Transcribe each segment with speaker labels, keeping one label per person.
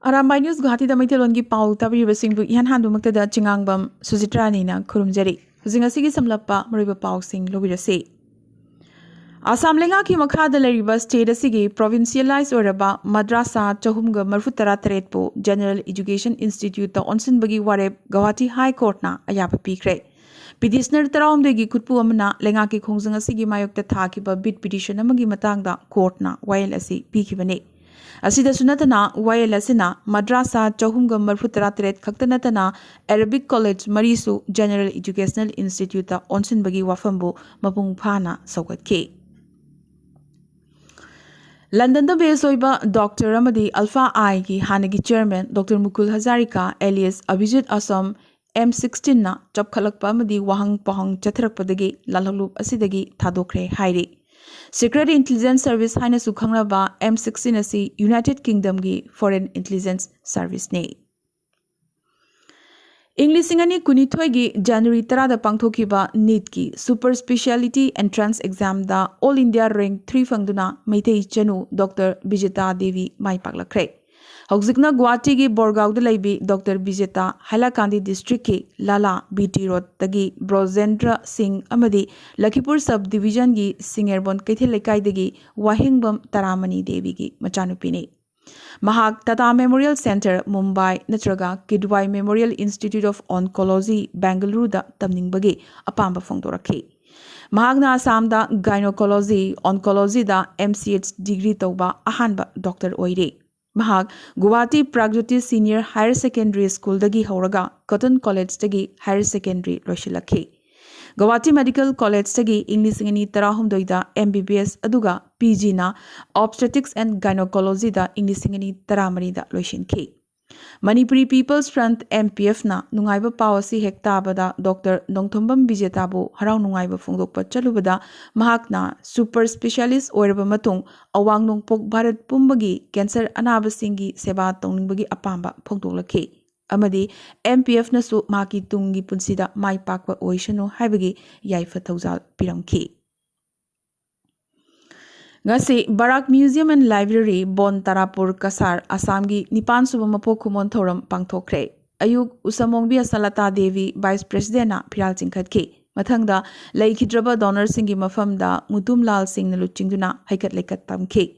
Speaker 1: Arambai News Guwahati da Maithelon gi pau tabiribasingbu ihan handumaktada chingangbam Sujitrani na khurumjari. Hujing asigi samlappa mariba pau sing lobirase. Assam lenga ki makhada leriba state asigi provincialized oraba madrasa chahumga marfutara threatpo General Education Institute ta onsinbagi wareb Guwahati High Court na ayapa pikre. Petitioner tarawmdegi khutpu amana lenga ki khongjang asigi mayokta thakiba bid petition amagi matangda court na wail asi pikibane. Asida sunatana YL asina madrasa chahumga marfutara tret khaktanatana Arabic College Marisu General Educational Institute ta onsinbagi wafambu mapung phana saugatke. London da besoiba Dr. Amadi Alpha I ki hanagi chairman Dr. Mukul Hazarika alias Abhijit Assam M16 na chapkhalakpa amadi wahang pahang chatharakpadagi lalhalub asidagi thadokre hairi. Secret Intelligence Service haina sukhangraba M16 asi United Kingdom gi Foreign Intelligence Service ne. English ingani kunithoi gi January 10 da pangthokiba NEET ki Super Speciality Entrance Exam da All India Rank 3 fangduna Meitei Chanu Dr. Bijita Devi mai paklakre. Hojikna Guwahati gi Borgaon da laibi Dr. Bijita Hailakandi District ki Lala BT Road tagi Brojendra Singh amadi Lakhipur Sub Division gi Singerbon Kaithil Lekai dagi Wahingbam Taramani Devi gi machanupi ne. Mahak Tata Memorial Center Mumbai natraga Kidwai Memorial Institute of Oncology Bangalore da tamningbagi apamba phongdorakhe. Mahagna Assam da Gynecology Oncology da MCH degree tauba ahanba doctor oire. Mahag Guwahati Pragjyoti Senior Higher Secondary School dagi hauraga Cotton College dagi Higher Secondary loshilakhe. Guwahati Medical College dagi English ngani tarahumdoi da MBBS aduga PG na Obstetrics and Gynecology da English ngani taramari da loishinkhe. Manipuri People's Front MPF na nungaiba pawasi hektabada Dr. Nongthombam Bijetabu harau nungaiba phongdokpa chalubada mahakna super specialist oiraba matung awang nongpok Bharat pumbagi cancer anabasingi seba tongningbagi apamba phongdoklakhe amadi MPF nasu maki tungi punsida mai pakwa oishano haibagi yaifa thaujal piramkhe. Ngasi Barak Museum and Library Bon Tarapur Kasar Assam gi Nipan suba mapok khumon thoram pangthokre. Ayuk Usamongbi Asalata Devi Vice President na Phiral chingkhatke. Mathangda laikhidraba donor singi mafamda Mutum Lal Singh na luchingduna haikat lekat tamkhe.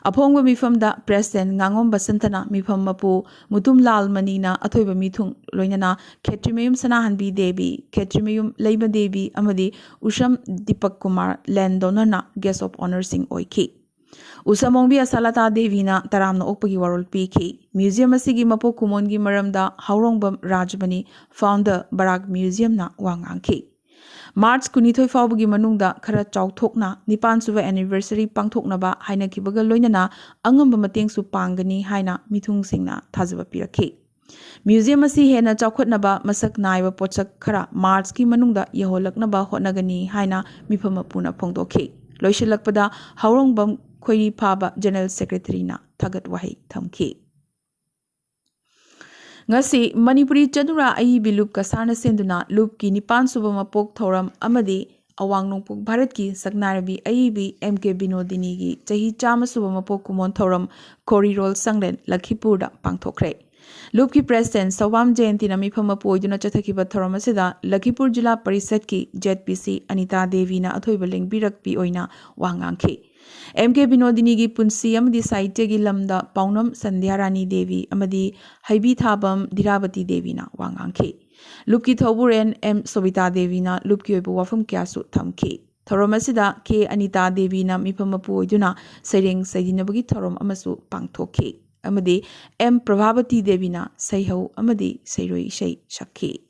Speaker 1: Aphongba mifamda President Ngangom Basantana mifam mapu Mutum Lal Manina athoiba mithung loinana Khetrimayum Sanahanbi Devi Khetrimayum Leiba Devi amadi Usham Deepak Kumar land donor na guest of honor sing oikhe. Usamongbi Asalata Devi na taramna okpagi warol pikhe. Museum asigi mapo kumongi maramda Haurongbam Rajbani founder Barak Museum na wangangkhe. March kunithoi fawbagi manungda khara chawthokna Nipan suba anniversary pangthoknaba haina kibaga loinana angamba matengsu pangani haina mithung singna thajaba pirakhe. Museum asi hena chawkhotnaba masak naiba pochak khara March ki manungda yaholaknaba hotnagani haina mifama puna phongdokhe. Loisilakpada Haurongbam Khoiri Phaba General Secretary na thagat wahi thamkhe. Ngasi Manipuri Chadura Ayibi Loop Kasarna Senduna Loop ki Nipan suba mapok thoram amadi awang nongpok Bharat ki Saknarabi Ayibi MK Binodini gi chahi chama suba mapok kumon thoram Kori Roll Sangren Lakhipur da pangthokre. Loop ki President Sawam Jayanti na mifama poiduna chathakiba thoram asida Lakhipur Jilla Parishad ki ZPC Anita Devi na athoiba lengbirakpi oina wangangkhe. MK Binodini gi punsi amadi saitya gi lamda Paunam Sandhyarani Devi amadi Haibi Thabam Dhirabati Devi na wangangkhe. Loop ki thoburen M Sobita Devi na loop ki oibu wafam kyasu thamkhe. Thorom asida K Anita Devi na mifama poiduna sereng saidinabagi thorom amasu pangthokhe. Amadi M Prabhavati Devi na saihau amadi sairoi shai shakhe.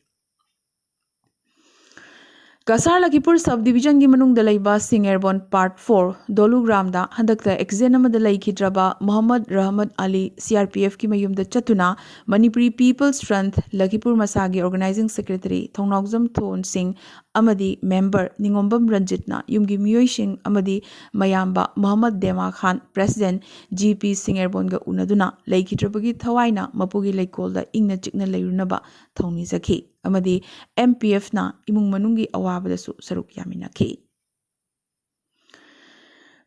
Speaker 1: Kasar Lakhipur Subdivision gi manung da laiba Singerbon Part 4 Dolugram da handakta exen amada laikhidraba Muhammad Rahmat Ali CRPF ki mayum da chatuna Manipuri People's Front Lakhipur Masagi Organizing Secretary Thongnaugzam Thon Singh amadi member Ningombam Ranjit na yumgi miyoi sing amadi mayamba Muhammad Dema Khan President GP Singerbon ga unaduna laikhidrabagi thawaina mapugi laikol da ingna chikna lairunaba thongni zakhi amadi MPF na imung manungi awabadasu saruk yaminakhe.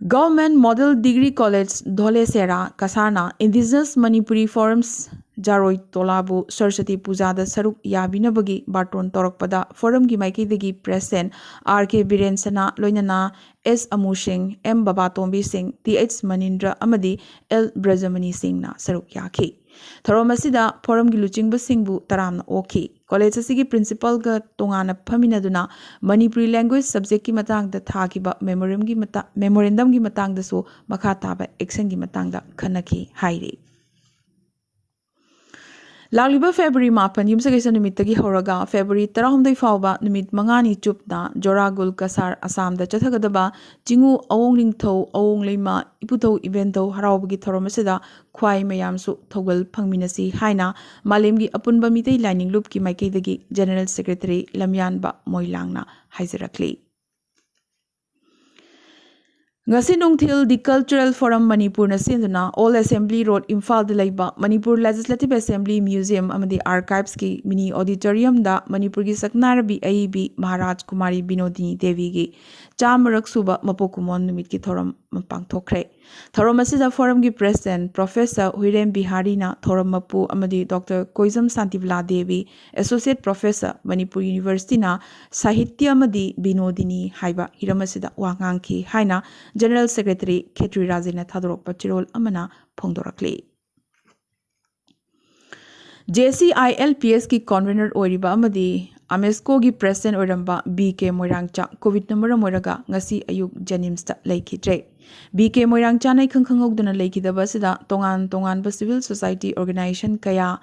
Speaker 1: Government Model Degree College Dholesera Kasarna Indigenous Manipuri Forums Jaroi Tolabu Saraswati Pujada Saruk Yabinabagi Barton Torokpada Forum Gi Maikidagi President R.K. Birensana Loinana S. Amusing M. Babatombi Singh T.H. Manindra Amadi L. Brajamani Singh na Saruk Yaki. Thoromasida Forum Gi Luchingba Singbu Taramna Oki. College asigi principal ga tongana phaminaduna Manipuri language subject ki matang da thakiba memorandum gi matang da so makha taba action gi matang da khanaki hairi. Lagliba February mapan yumsagisa numitagi horaga February 10 fauba numit mangani chupna Joragul Kasar Assam da chathagadaba jingu awong lingtho awong leima iputho evento haraubagi thoromasida khwai mayamsu thogal phangminasi haina malemgi apunba mitei lining loop ki maikeidagi General Secretary Lamyanba Moilangna haijarakli. Ngasi nungthil the Cultural Forum Manipur na sinduna All Assembly Road Imphal da laiba Manipur Legislative Assembly Museum amadi Archives ki mini auditorium da Manipur gi saknarabi AIB Maharaj Kumari Binodini Devi gi chamarak suba mapokumon numit ki thoram pangthokre. Thoram asida forum gi President Professor Huirem Bihari na thoram mapu amadi Dr. Koizam Santivla Devi Associate Professor Manipur University na Sahitya amadi Binodini haiba hiramasida wangang ki haina General Secretary Khetri Rajina Thadorok Pachirol Amana Pongdorakli. JCILPS ki convener Oriba Amadi Amesco gi President Oramba BK Moirangcha COVID number Moiraga Ngasi Ayuk Janimsta Laikidre. BK Moirangcha na Kankangog Duna Laikidaba Sida Tongan Civil Society Organization Kaya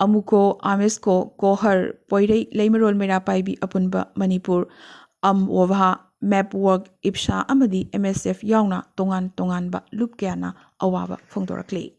Speaker 1: Amuko Amesco Kohar Poire Laimerol Mera Paibi Apunba Manipur Wavha Map Work Ipsha Amadi MSF Yauna Tongan ba Lupkiana Awaba Fongdorakli.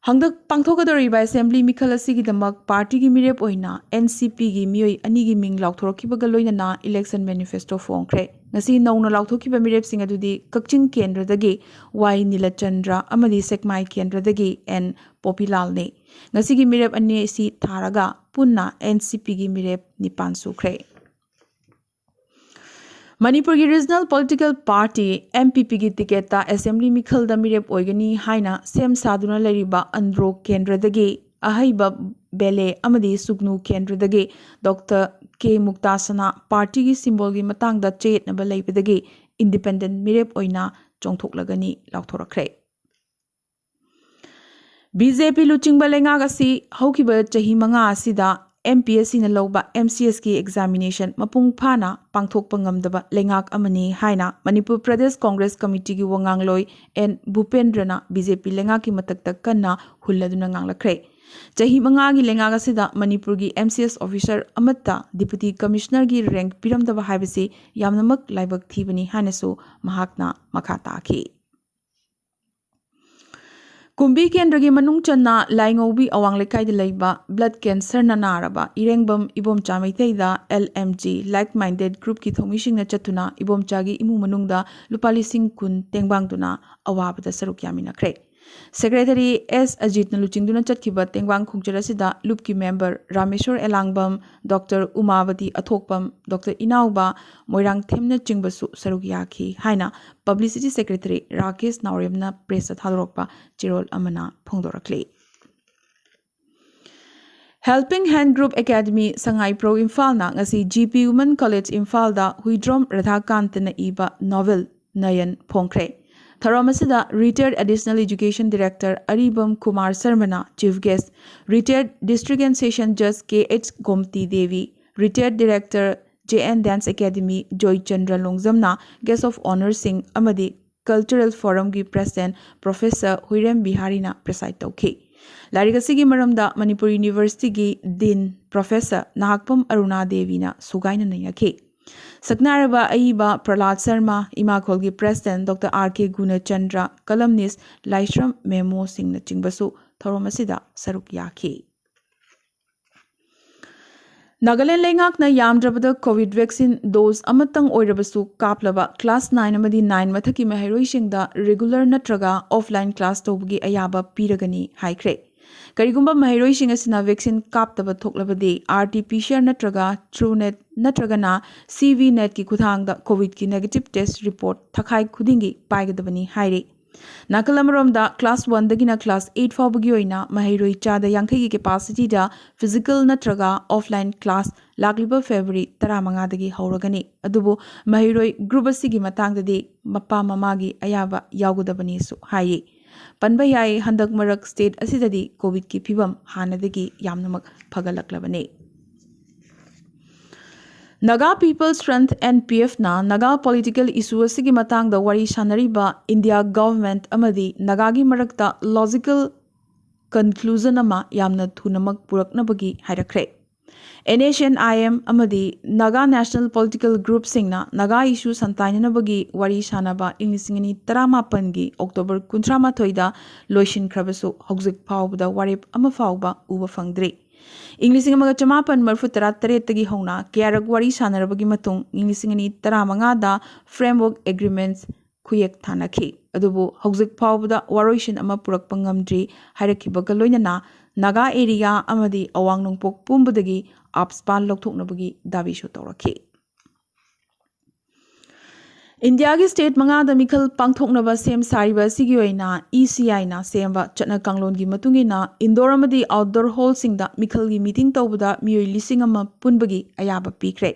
Speaker 1: Hangdak Pangthokadoriba Assembly Mikhalasigi the Mug Party gi Mirep Oina NCP gi Mioi Anigi Ming Lauthorokiba na Election Manifesto Fongkre. Nasi Nauna Lauthokiba Mirep Singadudi Kakchin Kendra dagi Y Nilachandra Amadi Sekmai Kendra dagi N Popilal ne. Nasi gi Mirep Ane si Taraga Punna NCP gi Mirep Nipan Sukre. Manipur ki Regional Political Party MPP ki tiketa Assembly Mikhal da Mirep Oigani Haina Sem Saduna Lariba Andro Kendra dagi Ahaiba Bele Amadi Sugnu Kendra dagi Dr. K. Muktasana Party ki symbol gi matang da chet na balai dagi Independent Mirep Oina Chongthok lagani Lauthorakre. BJP Luching Balenga gasi Hokiba Chahi Manga Asida MPSC na lawba MCS ki examination mapung phana pangthok pangamdaba lengak amani haina Manipur Pradesh Congress Committee gi wangangloi N Bhupendrana BJP lenga ki matakta kanna hulladuna nganglakre chahi manga gi lenga gasida Manipur gi MCS officer amatta deputy commissioner gi rank piramdaba haibasi yamnamak laibak thibani hanasu mahakna makata ki Kumbi Kendragi Manung Channa Laingobi Awang Lekai de Laiba Blood Cancer Nanaraba Irengbam Ibom Chamaiteda LMG Like Minded Group Ki Thomishing na Chatuna Ibom Chagi Imu Manungda Lupali Singh Kun Tengbangduna Awabada Sarukyamina Kre Secretary S. Ajit na Luchingduna Chatkiba Tengbang Khungjarasida Lupki member Rameshwar Elangbam Dr. Umavati Athokpam Dr. Inauba Moirang Themna Chingbasu Sarukyaki Haina Publicity Secretary Rakesh Nauremna Press Thadorokpa Chirol Amana Phongdorakli. Helping Hand Group Academy Sangai Pro Imphal na ngasi GP Women College Imphal da Huidrom Radhakant na iba novel Nayan Phongkre. Tharamasida Retired Additional Education Director Aribam Kumar Sarmana Chief Guest, Retired District and Session Judge K.H. Gomti Devi, Retired Director JN Dance Academy Joy Chandra Longzamna Guest of Honor Singh Amadi Cultural Forum gi President Professor Huirem Bihari na preside tauke. Larigasi maramda Manipur University gi Dean Professor Nahakpam Aruna Devi na sugaina nayake. Saknaraba Aiba Prahlad Sharma Imakol gi President Dr. R.K. Gunachandra Columnist Laishram Memo Singh na chingbasu Thoromasida Saruk Yaki. Nagaland Lengak na Yamdrabada COVID vaccine dose amatang oirabasu kaplaba class 9 amadi 9 mathaki maheroi shingda regular natraga offline class tobgi ayaba piragani haikre. Karigumba mahiroising asina vaccine kaptaba thoklabadi RT-PCR natraga TrueNet natragana CV-net ki kuthangda COVID ki negative test report thakai khudingi paigadabani haire. Nakalamaromda class 1 dagina class 8 fawbagi oina mahiroi chada yankhi ki capacity da physical natraga offline class lagliba February 15 dagi hauragani adubu mahiroi group asigi matangdadi mappa mamagi ayaba yawgudabani su haye panba yai handak marak state asidadi covid ki phibam hanadagi yamnamak phagalaklabani Naga People's Strength NPF na Naga political issue asigi matang da wari sanariba India government amadi Nagagi marakta logical conclusion ama yamna thunamak puraknabagi hairakre. NHNIM amadi Naga National Political Group singna Naga issue santainanabagi wari sanaba inglisingani taramapangi October 13 da loishin krabasu hogzik phawbda warip ama phawba uba fangdri. Inglising mga chamapan marfutara taretagi hona kiyarak wari sanarabagi matung inglisingani taramanga da framework agreements kuyek thanaki adubu hogzik phawbda waroishin ama purak pangamdri hairakhibaga loinana Naga area amadi awang nongpok pumbadagi apspan lokthoknabagi dabi shu tawrakhi India ki state manga da mikhal pangthoknaba sem sariba sigi oina ECI na semba chatna kanglon gi matungi na indoor amadi outdoor hall singda mikhal gi meeting tawbada miyoi lising ama punbagi ayaba pikre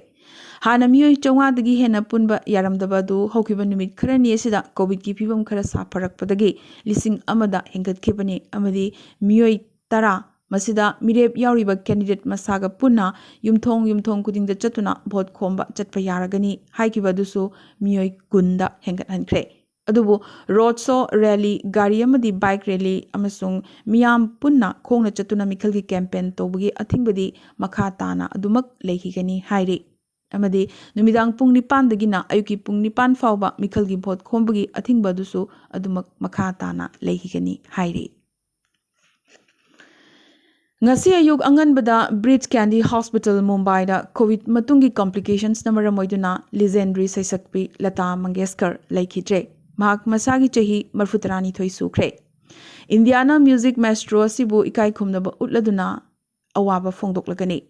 Speaker 1: hana miyoi chonga dagi hena punba yaramdaba du hokiba numit kharani asida covid ki phibam khara saparakpadagi lising amada hengat khibani amadi miyoi tara Masida mirep yauriba candidate masaga punna yumthong kuding da chatuna vote khomba chatpa yaragani haikiba dusu miyoi kunda hengat hankre adubu road show rally gari amadi bike rally amasung miyam punna khongna chatuna mikhalgi campaign tobagi athingbadi makha tana adumak lekhigani hairi amadi numidang pung 9 dagina ayuki pung 9 fawba mikhalgi vote khombagi athingba dusu adumak makha tana lekhigani hairi Ngasi ayuk anganbada Bridge Candy Hospital Mumbai da COVID matungi complications na maramoyduna legendary saisakpi Lata Mangeshkar laikhidre mahak masagi chahi marfutarani thoi sukre Indiana Music Maestro asibu ikai khumnaba utladuna awaba phongdoklagani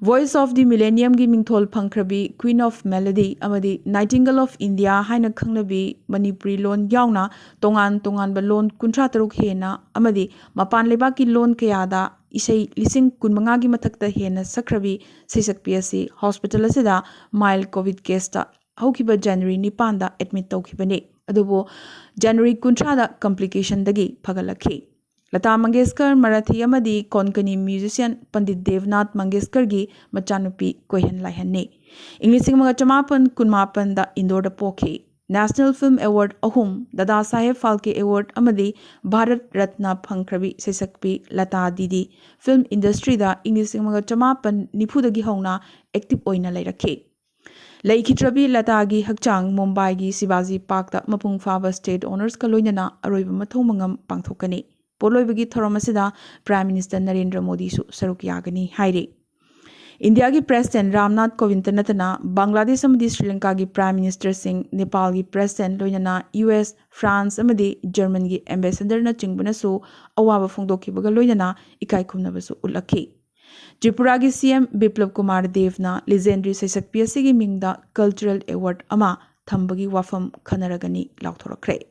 Speaker 1: Voice of the Millennium gi mingthol phangkhrabi Queen of Melody amadi Nightingale of India haina khangnabi Manipuri lon yauna tongan ba lon 13 hena amadi mapan leba ki lon kayada isai lising kunmanga gi mathakta hena sakhrabi saisakpi asi hospital asida mild covid case ta hokiba January 9 da admit tawkhibani adubo January 13 da complication dagi phagalakhi Lata Mangeshkar Marathi amadi Konkani musician Pandit Devnath Mangeshkar gi machanupi koihan laihanni Inglising mga chamapan kunmapan da Indore da pokhi National Film Award ahum Dada Saheb Phalke Award amadi Bharat Ratna phangkhrabi saisakpi Lata Didi film industry da Inglising mga chamapan nifudagi hauna active oina lairakhi Laikhitrabi Lata gi hakchang Mumbai gi Shivaji Park da mapung faba state honors ka loinana aroiba mathong mangam pangthokani Poloibagi Thoromasida Prime Minister Narendra Modi su saruk yagani haire. India ki President Ramnath Kovind natana Bangladesh amadi Sri Lanka ki Prime Minister Singh Nepal ki President loinana US France amadi German ki Ambassador na chingbana su awaba phongdokhibaga loinana ikai khumnaba su ulakhi. Tripura ki CM Biplab Kumar Dev na legendary saisakpi asigi mingda Cultural Award ama thambagi wafam khanaragani lauthorakre.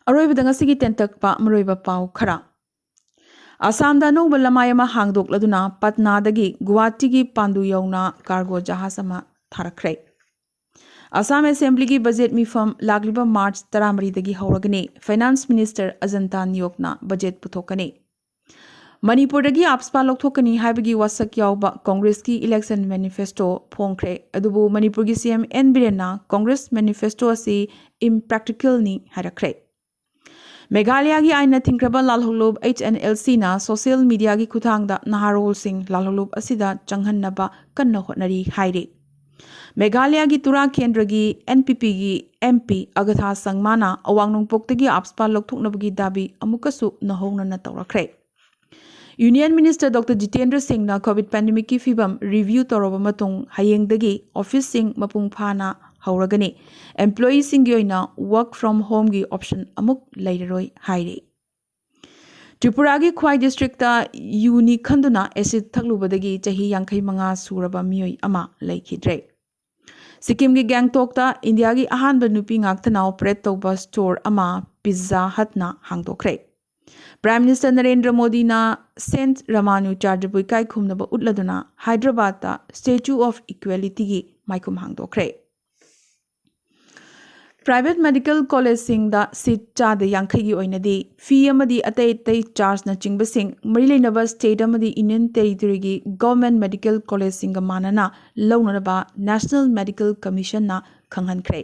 Speaker 1: Aroiba ngasigi tentakpa maroiba pau khara Assam da nongba lamayama hangdokladuna Patna dagi Guwahati gi Pandu yauna cargo jahaz ama tharakre Assam Assembly gi budget mifam lagliba March 13 dagi hauragani Finance Minister Ajanta Niyokna budget puthokani Manipur dagi apspa lokthokani haibagi wasak yawba Congress ki election manifesto phongkhre adubu Manipur gi CM N Birena Congress manifesto asi impractical ni harakre Meghalaya gi aina thinkraba lalholub HNLC na social media gi kuthangda naharol sing lalholub asida changhannaba kanna hotnari haire Meghalaya gi tura kendra gi NPP gi MP Agatha Sangmana awangnung poktagi apspa lokthoknabagi dabi amukasu nahongna na tawrakre Union Minister Dr. Jitendra Singh na COVID pandemic ki fibam review toroba matung hayengdagi office sing mapung phana hauragani employees sing yoina work from home gi option amuk lairoi haire Tripuragi Khwai District ta Uni Khanduna acid thaklubadagi chahi yankai manga suraba miyoi ama laikhidre. Sikkim gi Gangtok ta India gi ahanba nupi ngakthana operate tawba store ama Pizza Hut na hangdokre. Prime Minister Narendra Modi na Saint Ramanujarjapui kai khumnaba utladuna Hyderabad ta Statue of Equality gi maikum hangdokre. Private medical college sing da seat cha de yankai gi oinadi fee amadi atay charge na chingbasing marileinaba state amadi Indian territory gi government medical college sing ga manana lawnaba National Medical Commission na khanghankre.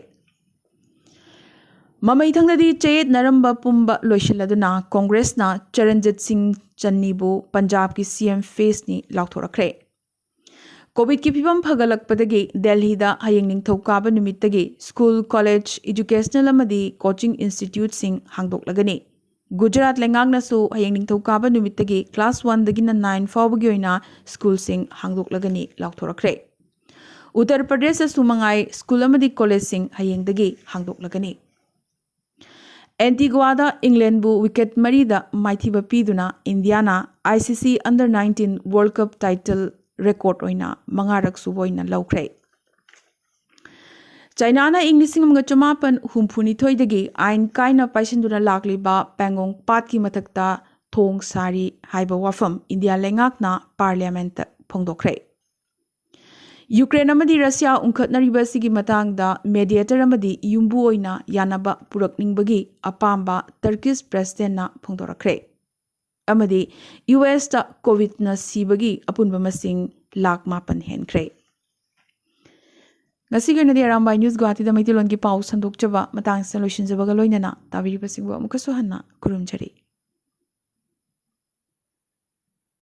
Speaker 1: Mamai thangnadi chayet naramba pumba loishiladuna Congress na Charanjit Singh Channibu Punjab ki CM face ni lauthorakre. COVID ki phibam phagalakpadagi Delhi da hayeng ningthokaba numittagi school college educational amadi coaching institute sing hangdoklagani. Gujarat lengang na su hayeng ningthokaba numittagi class 1 dagina 9 fawbagi oina school sing hangdoklagani lauthorakre. Uttar Pradesh su mangai school amadi college sing hayeng dagi hangdoklagani. Antigua da England bu wicket marida maithiba piduna Indiana ICC under 19 World Cup title record oina mangarak suboina laukre. China na English mga chumapan humpuni thoidagi ain kaina paisinduna lakliba pangong pat ki mathakta thong sari haiba wafam India lengak na parliament phongdokre. Ukraine amadi Russia unkhatnariba sigi matangda mediator amadi yumbu oina yanaba purakningbagi apamba Turkish president na phongdorakre. Amadi US ta COVID na sibagi apunba masing lakh mapan henkre. Ngasigarnadi Arambai News Guwahati da Maitilon ki pau sandok jaba matang solution jaba galoina na tabiri basingwa mukasuhanna kurumjari.